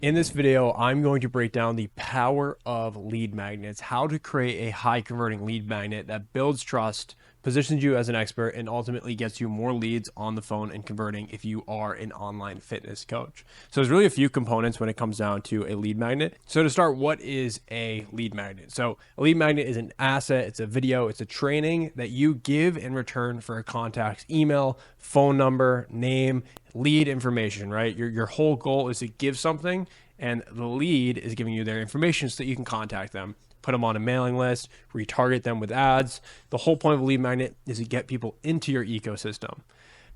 In this video, I'm going to break down the power of lead magnets, how to create a high converting lead magnet that builds trust, positions you as an expert, and ultimately gets you more leads on the phone and converting if you are an online fitness coach. So there's really a few components when it comes down to a lead magnet. So to start, what is a lead magnet? So a lead magnet is an asset, it's a video, it's a training that you give in return for a contact's email, phone number, name, lead information, right? Your whole goal is to give something, and the lead is giving you their information so that you can contact them, put them on a mailing list, retarget them with ads. The whole point of a lead magnet is to get people into your ecosystem.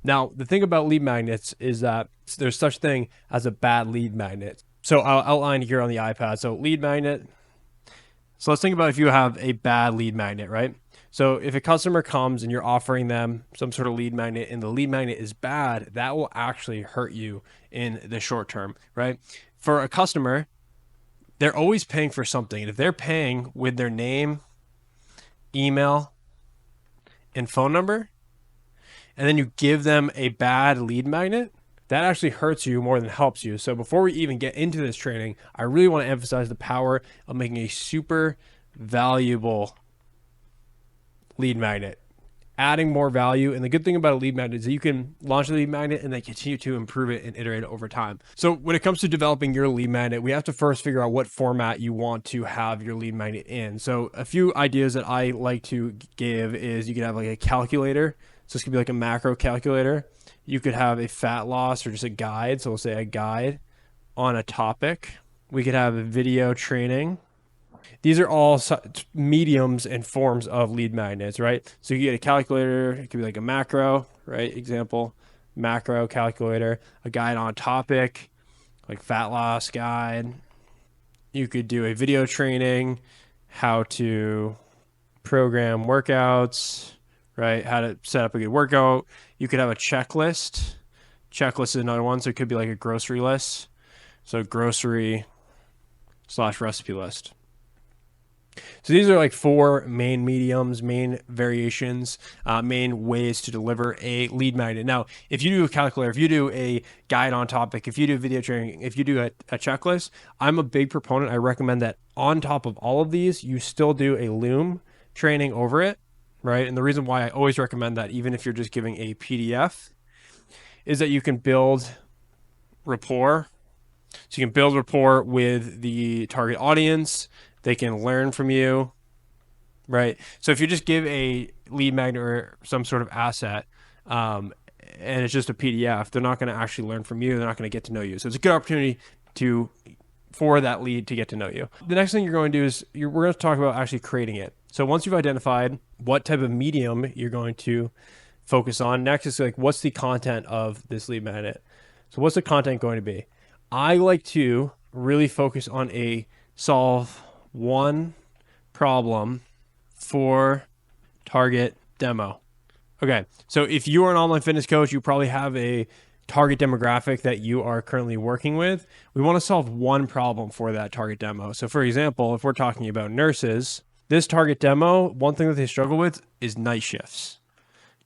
Now, the thing about lead magnets is that there's such thing as a bad lead magnet. So I'll outline here on the iPad. So lead magnet. So let's think about if you have a bad lead magnet, right? So if a customer comes and you're offering them some sort of lead magnet and the lead magnet is bad, that will actually hurt you in the short term, right? For a customer, they're always paying for something. And if they're paying with their name, email, and phone number, and then you give them a bad lead magnet, that actually hurts you more than helps you. So before we even get into this training, I really want to emphasize the power of making a super valuable lead magnet, adding more value. And the good thing about a lead magnet is that you can launch a lead magnet and then continue to improve it and iterate it over time. So when it comes to developing your lead magnet, we have to first figure out what format you want to have your lead magnet in. So a few ideas that I like to give is you could have like a calculator. So this could be like a macro calculator. You could have a fat loss or just a guide. So we'll say a guide on a topic. We could have a video training. These are all mediums and forms of lead magnets, right? So you get a calculator, it could be like a macro, right? Example, macro calculator, a guide on a topic, like fat loss guide. You could do a video training, how to program workouts, right? How to set up a good workout. You could have a checklist. Checklist is another one. So it could be like a grocery list. So grocery/recipe list. So these are like four main mediums, main variations, main ways to deliver a lead magnet. Now, if you do a calculator, if you do a guide on topic, if you do video training, if you do a checklist, I'm a big proponent. I recommend that on top of all of these, you still do a Loom training over it, right? And the reason why I always recommend that, even if you're just giving a PDF, is that you can build rapport. So you can build rapport with the target audience. They can learn from you, right? So if you just give a lead magnet or some sort of asset, and it's just a PDF, they're not going to actually learn from you. They're not going to get to know you. So it's a good opportunity for that lead to get to know you. The next thing you're going to do is we're going to talk about actually creating it. So once you've identified what type of medium you're going to focus on, next is like, what's the content of this lead magnet? So what's the content going to be? I like to really focus on solve one problem for target demo. Okay, so if you are an online fitness coach, you probably have a target demographic that you are currently working with. We want to solve one problem for that target demo. So for example, if we're talking about nurses, this target demo, one thing that they struggle with is night shifts.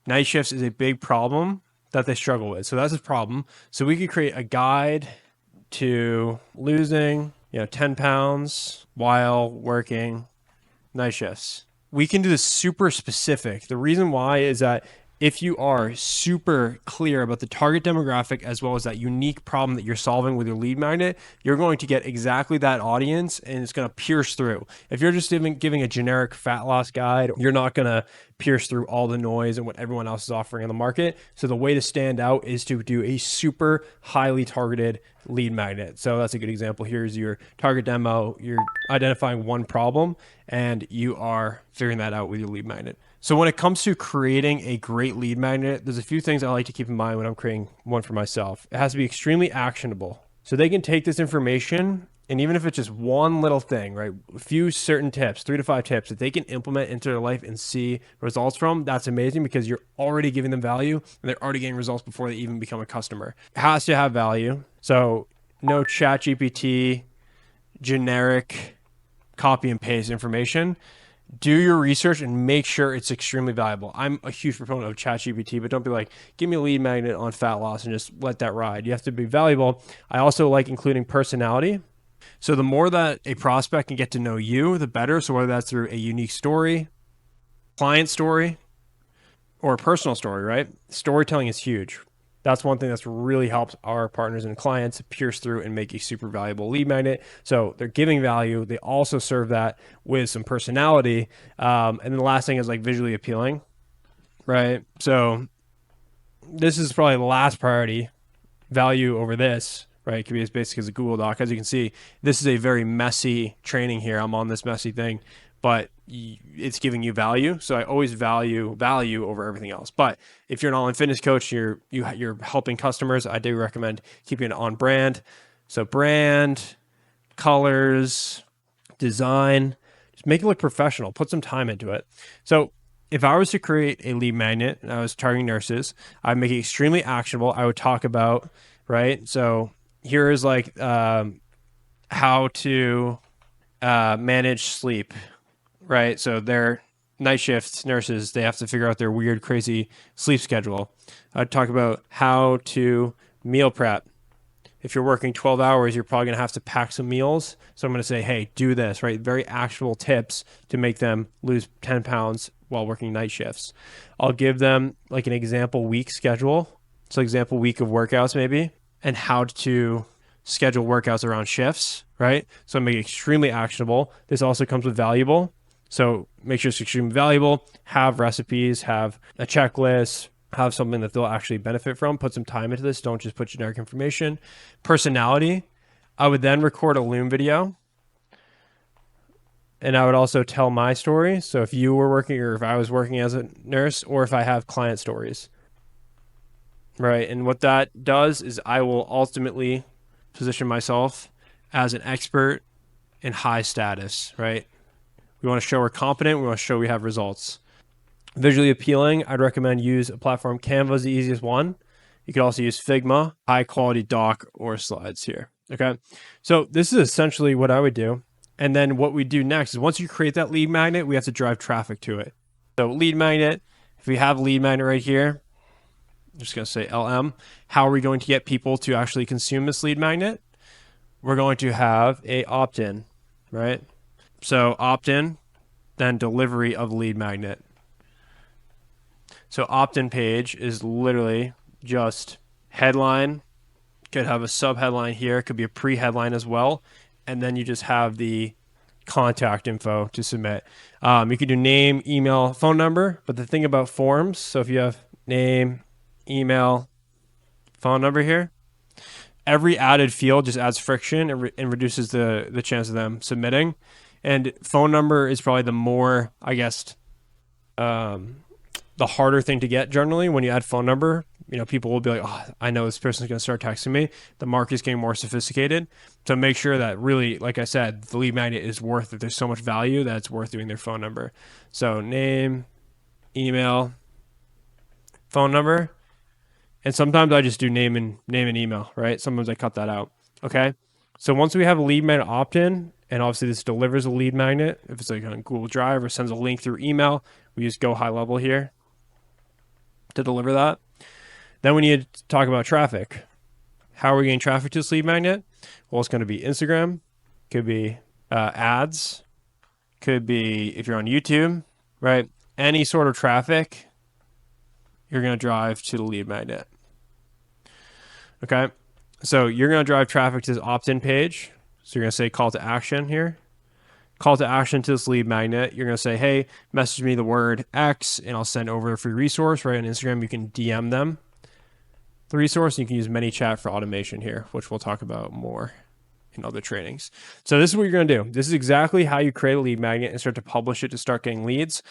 Night shifts is a big problem that they struggle with. So that's a problem. So we could create a guide to losing 10 pounds while working night shifts. We can do this super specific. The reason why is that if you are super clear about the target demographic as well as that unique problem that you're solving with your lead magnet, you're going to get exactly that audience and it's going to pierce through. If you're just giving a generic fat loss guide, you're not going to pierce through all the noise and what everyone else is offering on the market. So the way to stand out is to do a super highly targeted lead magnet. So that's a good example. Here's your target demo. You're identifying one problem and you are figuring that out with your lead magnet. So when it comes to creating a great lead magnet, there's a few things I like to keep in mind when I'm creating one for myself. It has to be extremely actionable. So they can take this information, and even if it's just one little thing, right, a few certain tips, 3 to 5 tips that they can implement into their life and see results from, that's amazing because you're already giving them value and they're already getting results before they even become a customer. It has to have value. So no ChatGPT, generic copy and paste information. Do your research and make sure it's extremely valuable. I'm a huge proponent of ChatGPT, but don't be like, give me a lead magnet on fat loss and just let that ride. You have to be valuable. I also like including personality. So the more that a prospect can get to know you, the better. So whether that's through a unique story, client story, or a personal story, right? Storytelling is huge. That's one thing that's really helped our partners and clients pierce through and make a super valuable lead magnet. So they're giving value. They also serve that with some personality. And then the last thing is like visually appealing, right? So this is probably the last priority, value over this, right? It could be as basic as a Google Doc. As you can see, this is a very messy training here. I'm on this messy thing, but it's giving you value. So I always value over everything else. But if you're an all-in fitness coach, you're helping customers, I do recommend keeping it on brand. So brand, colors, design, just make it look professional. Put some time into it. So if I was to create a lead magnet and I was targeting nurses, I'd make it extremely actionable. I would talk about, right? So here is like how to manage sleep, right? So they're night shift nurses. They have to figure out their weird, crazy sleep schedule. I'd talk about how to meal prep. If you're working 12 hours, you're probably going to have to pack some meals. So I'm going to say, hey, do this, right? Very actual tips to make them lose 10 pounds while working night shifts. I'll give them like an example week schedule. So example week of workouts maybe, and how to schedule workouts around shifts, right? So make it extremely actionable. This also comes with valuable. So make sure it's extremely valuable, have recipes, have a checklist, have something that they'll actually benefit from. Put some time into this. Don't just put generic information. Personality. I would then record a Loom video. And I would also tell my story. So if you were working or if I was working as a nurse or if I have client stories, right? And what that does is I will ultimately position myself as an expert in high status, right? We want to show we're competent. We want to show we have results. Visually appealing, I'd recommend use a platform. Canva is the easiest one. You could also use Figma, high quality doc or slides here. Okay. So this is essentially what I would do. And then what we do next is once you create that lead magnet, we have to drive traffic to it. So lead magnet, if we have lead magnet right here, I'm just going to say LM. How are we going to get people to actually consume this lead magnet? We're going to have a opt-in, right? So opt-in, then delivery of lead magnet. So opt-in page is literally just headline. Could have a sub-headline here. Could be a pre-headline as well. And then you just have the contact info to submit. You could do name, email, phone number. But the thing about forms, so if you have name, email, phone number here, every added field just adds friction and reduces the chance of them submitting. And phone number is probably the more, I guess, the harder thing to get generally. When you add phone number, people will be like, oh, I know this person's going to start texting me. The market's getting more sophisticated. So make sure that really, like I said, the lead magnet is worth it. There's so much value that it's worth doing their phone number. So name, email, phone number. And sometimes I just do name and email, right? Sometimes I cut that out. Okay. So once we have a lead magnet opt-in, and obviously this delivers a lead magnet, if it's like on Google Drive or sends a link through email, we use Go High Level here to deliver that. Then we need to talk about traffic. How are we getting traffic to this lead magnet? Well, it's going to be Instagram, could be ads, could be if you're on YouTube, right? Any sort of traffic, you're going to drive to the lead magnet. Okay. So you're going to drive traffic to this opt-in page. So you're going to say call to action here. Call to action to this lead magnet. You're going to say, hey, message me the word X and I'll send over a free resource, right? On Instagram, you can DM them the resource. And you can use ManyChat for automation here, which we'll talk about more in other trainings. So this is what you're going to do. This is exactly how you create a lead magnet and start to publish it to start getting leads.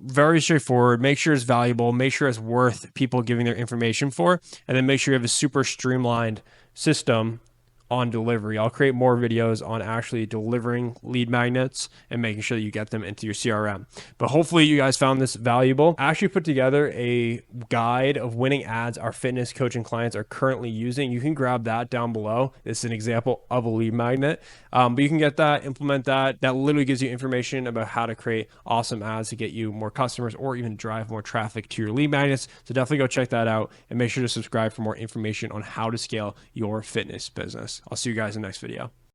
Very straightforward. Make sure it's valuable. Make sure it's worth people giving their information for. And then make sure you have a super streamlined system on delivery. I'll create more videos on actually delivering lead magnets and making sure that you get them into your CRM. But hopefully you guys found this valuable. I actually put together a guide of winning ads our fitness coaching clients are currently using. You can grab that down below. This is an example of a lead magnet, but you can get that, implement that. That literally gives you information about how to create awesome ads to get you more customers or even drive more traffic to your lead magnets. So definitely go check that out and make sure to subscribe for more information on how to scale your fitness business. I'll see you guys in the next video.